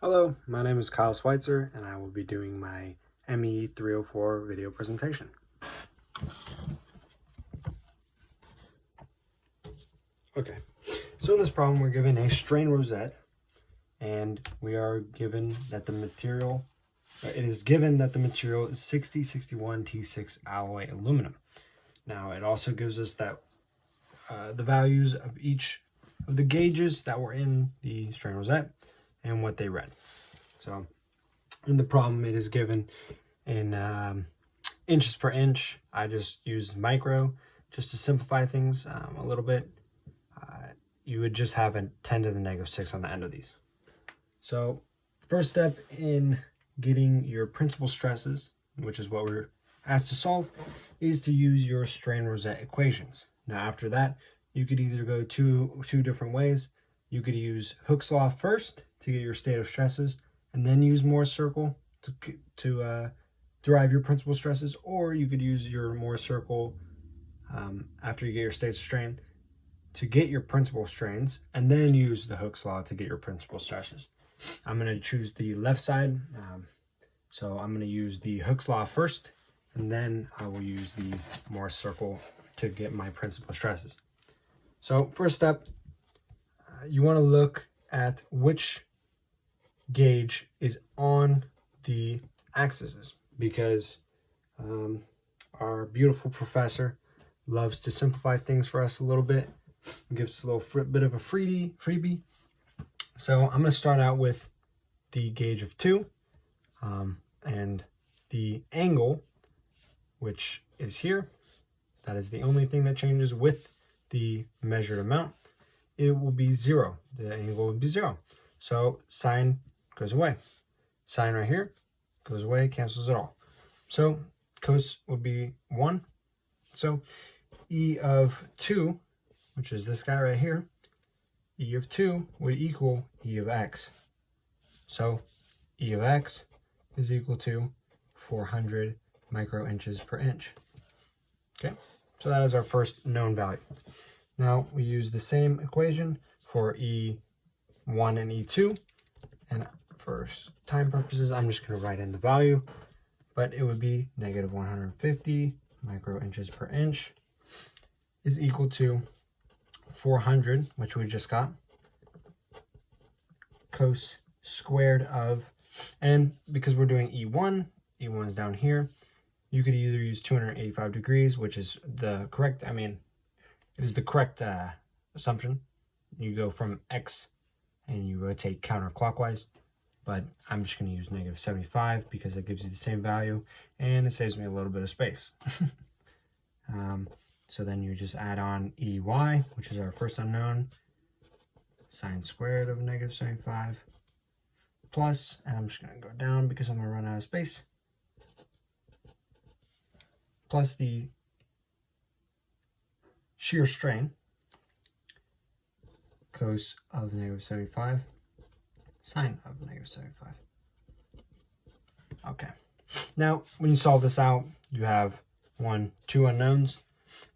Hello, my name is Kyle Schweitzer and I will be doing my ME 304 video presentation. Okay, so in this problem we're given a strain rosette and we are given that the material, it is given that the material is 6061 T6 alloy aluminum. Now it also gives us that the values of each of the gauges that were in the strain rosette and what they read. So in the problem, it is given in inches per inch. I just used micro just to simplify things a little bit. You would just have a 10 to the negative 6 on the end of these. So first step in getting your principal stresses, which is what we're asked to solve, is to use your strain rosette equations. Now after that, you could either go two different ways. You could use Hooke's law first to get your state of stresses, and then use Moore's circle to derive your principal stresses, or you could use your Moore's circle after you get your states of strain to get your principal strains, and then use the Hooke's law to get your principal stresses. I'm going to choose the left side, so I'm going to use the Hooke's law first, and then I will use the Moore's circle to get my principal stresses. So first step, you want to look at which gauge is on the axes, because our beautiful professor loves to simplify things for us a little bit and gives us a little bit of a freebie. So I'm going to start out with the gauge of 2 and the angle, which is here. That is the only thing that changes with the measured amount. It will be 0. The angle will be 0. So sine goes away. Sine right here goes away, cancels it all. So cos would be 1. So E of 2, which is this guy right here, E of 2 would equal E of x. So E of x is equal to 400 microinches per inch. Okay, so that is our first known value. Now we use the same equation for E1 and E2, and for time purposes, I'm just going to write in the value, but it would be negative 150 microinches per inch is equal to 400, which we just got, cos squared of, and because we're doing E1 is down here, you could either use 285 degrees, which is the correct, it is the correct assumption. You go from X and you rotate counterclockwise, but I'm just going to use negative 75 because it gives you the same value and it saves me a little bit of space. So then you just add on EY, which is our first unknown, sine squared of negative 75, plus, and I'm just going to go down because I'm going to run out of space, plus the shear strain, cos of negative 75, sine of negative 75. Okay. Now, when you solve this out, you have two unknowns,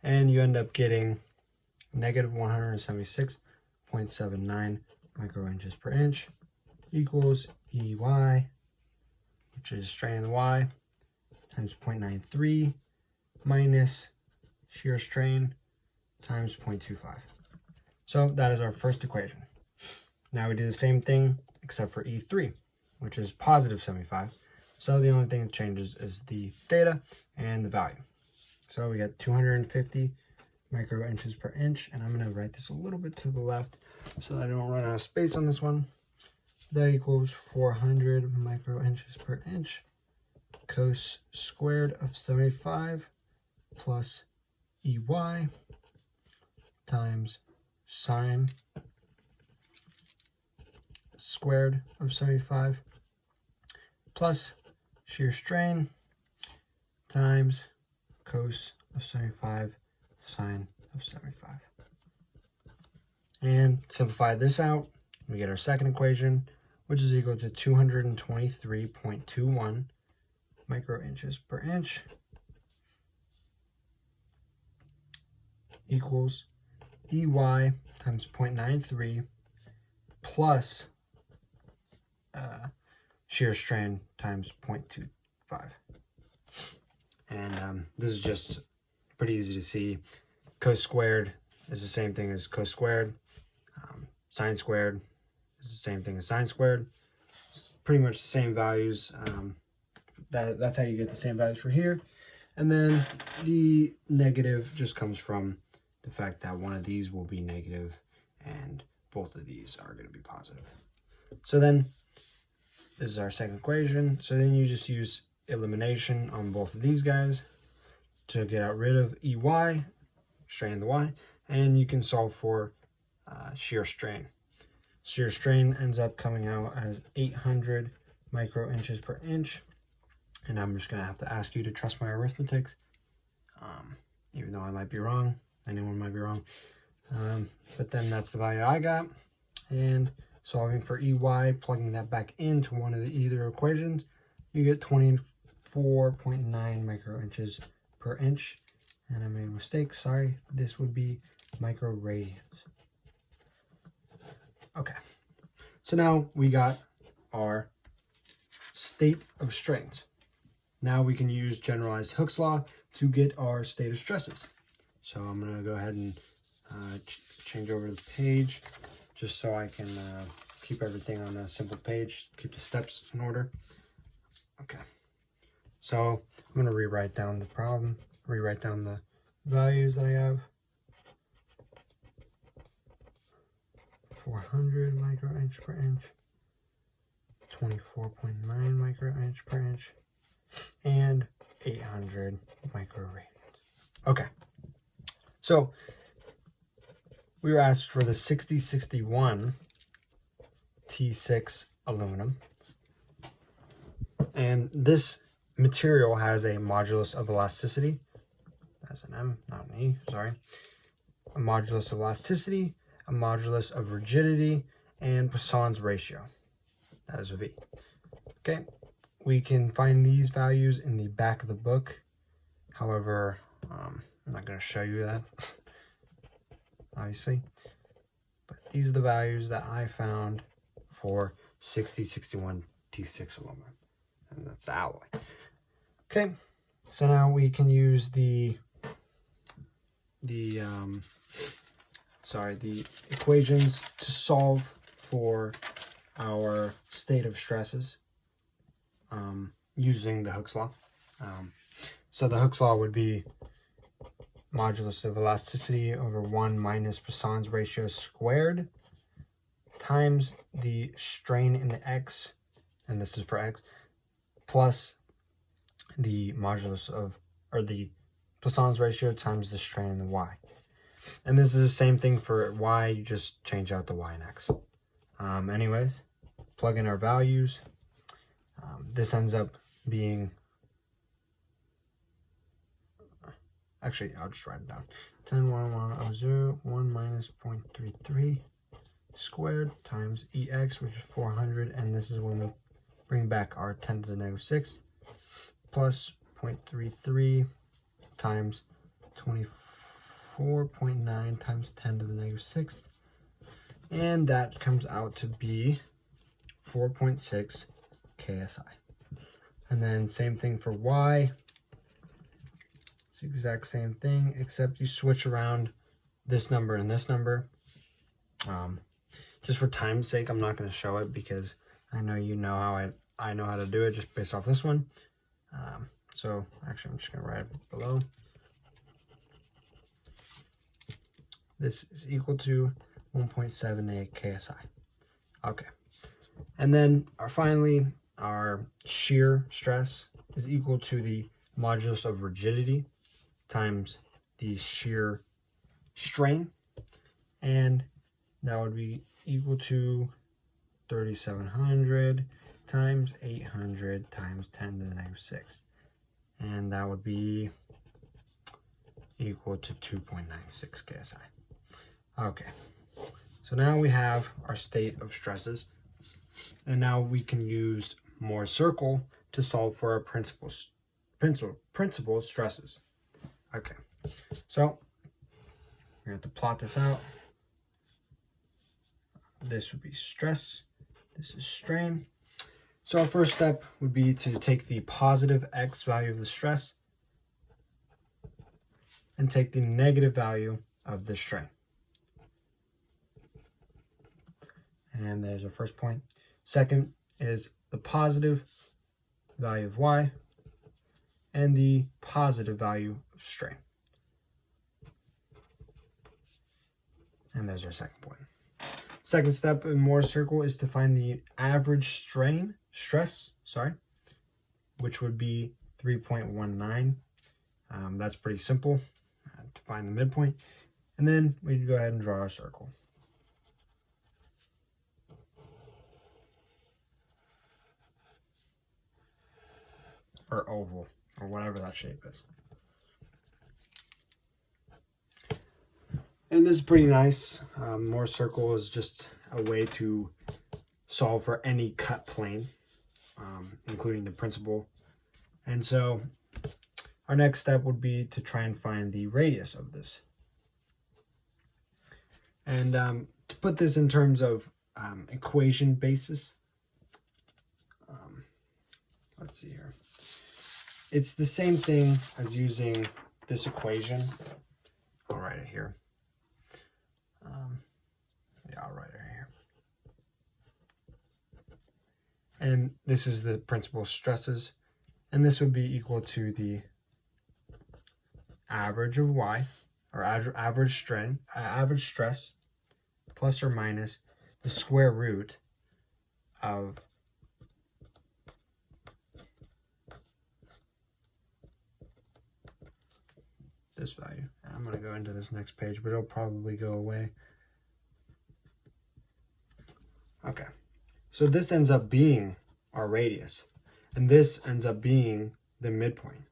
and you end up getting negative 176.79 microinches per inch equals EY, which is strain in the Y, times 0.93 minus shear strain times 0.25. So that is our first equation. Now we do the same thing except for E3, which is positive 75. So the only thing that changes is the theta and the value. So we get 250 microinches per inch, and I'm going to write this a little bit to the left so that I don't run out of space on this one. That equals 400 microinches per inch cos squared of 75 plus EY times sine squared of 75 plus shear strain times cos of 75 sine of 75. And simplify this out, we get our second equation, which is equal to 223.21 microinches per inch equals EY times 0.93 plus shear strain times 0.25. And this is just pretty easy to see. Cos squared is the same thing as cos squared. Sine squared is the same thing as sine squared. It's pretty much the same values. That's how you get the same values for here. And then the negative just comes from the fact that one of these will be negative and both of these are going to be positive. So then this is our second equation. So then you just use elimination on both of these guys to get rid of EY, strain the Y, and you can solve for shear strain. Shear strain ends up coming out as 800 microinches per inch. And I'm just going to have to ask you to trust my arithmetic, even though I might be wrong. Anyone might be wrong. But then that's the value I got. And solving for EY, plugging that back into one of the either equations, you get 24.9 microinches per inch. And I made a mistake, sorry. This would be microradians. Okay. So now we got our state of strains. Now we can use generalized Hooke's law to get our state of stresses. So I'm going to go ahead and change over the page just so I can keep everything on a simple page, keep the steps in order. Okay. So I'm going to rewrite down the problem, rewrite down the values I have. 400 microinch per inch, 24.9 microinch per inch, and 800 microradians. Okay, so we were asked for the 6061 T6 aluminum, and this material has a modulus of elasticity, that's an M, not an E, sorry, a modulus of elasticity, a modulus of rigidity, and Poisson's ratio, that is a V. Okay. We can find these values in the back of the book. However, I'm not going to show you that, obviously. But these are the values that I found for 6061 T6 aluminum. And that's the alloy. Okay, so now we can use the equations to solve for our state of stresses. Using the Hooke's law. So the Hooke's law would be modulus of elasticity over 1 minus Poisson's ratio squared times the strain in the X, and this is for X, plus the modulus of, or the Poisson's ratio times the strain in the Y. And this is the same thing for Y, you just change out the Y and X. Anyways, plug in our values. This ends up being, actually, I'll just write it down. 10.1100, 1 minus 0.33 squared times EX, which is 400, and this is when we bring back our 10 to the negative 6th, plus 0.33 times 24.9 times 10 to the negative 6th, and that comes out to be 4.6 KSI. And then same thing for Y. It's the exact same thing, except you switch around this number and this number. Just for time's sake, I'm not going to show it because I know you know how I know how to do it just based off this one. So actually, I'm just going to write it below. This is equal to 1.78 KSI. Okay. And then finally, our shear stress is equal to the modulus of rigidity times the shear strain, and that would be equal to 3,700 times 800 times 10 to the negative 6, and that would be equal to 2.96 KSI. Okay, so now we have our state of stresses, and now we can use Moore's circle to solve for our principal stresses. Okay, so we're going to plot this out. This would be stress, this is strain, So our first step would be to take the positive x value of the stress and take the negative value of the strain. And there's our first point. Second is the positive value of y and the positive value of strain. And there's our second point. Second step in Moore's circle is to find the average stress, which would be 3.19. That's pretty simple to find the midpoint. And then we can go ahead and draw our circle. Or oval, or whatever that shape is. And this is pretty nice. Moore's circle is just a way to solve for any cut plane, including the principal. And so our next step would be to try and find the radius of this. And to put this in terms of equation basis, let's see here. It's the same thing as using this equation. I'll write it here. I'll write it here. And this is the principal stresses. And this would be equal to the average of y, or average stress, plus or minus the square root of this value. I'm going to go into this next page, but it'll probably go away. Okay, so this ends up being our radius, and this ends up being the midpoint.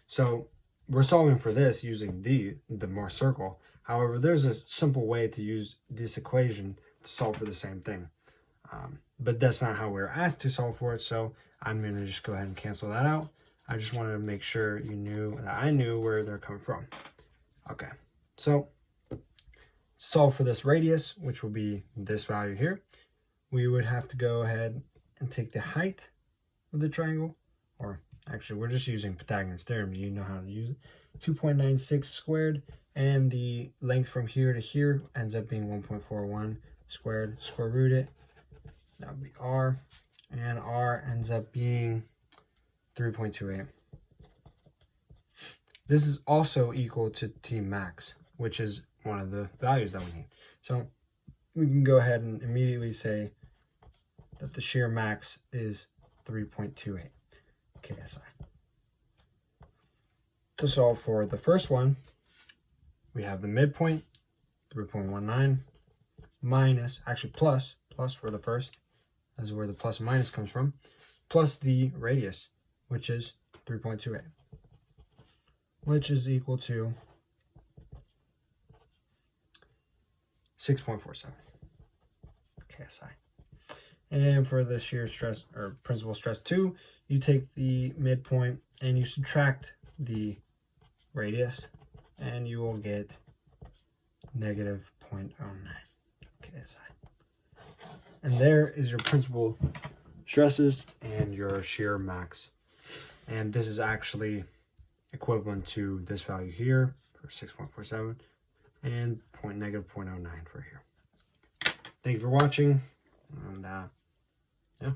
So we're solving for this using the Moore circle. However, there's a simple way to use this equation to solve for the same thing. But that's not how we're asked to solve for it, so I'm going to just go ahead and cancel that out. I just wanted to make sure you knew that I knew where they're coming from. Okay, so solve for this radius, which will be this value here. We would have to go ahead and take the height of the triangle, or actually we're just using Pythagorean theorem. You know how to use it. 2.96 squared, and the length from here to here ends up being 1.41 squared. Square root it. That would be r, and r ends up being 3.28. This is also equal to T max, which is one of the values that we need. So we can go ahead and immediately say that the shear max is 3.28 KSI. To solve for the first one, we have the midpoint, 3.19, minus, actually plus for the first, that's where the plus and minus comes from, plus the radius, which is 3.28, which is equal to 6.47 KSI. And for the shear stress, or principal stress 2, you take the midpoint and you subtract the radius, and you will get negative 0.09 KSI. And there is your principal stresses and your shear max. And this is actually equivalent to this value here for 6.47 and negative 0.09 for here. Thank you for watching, and yeah.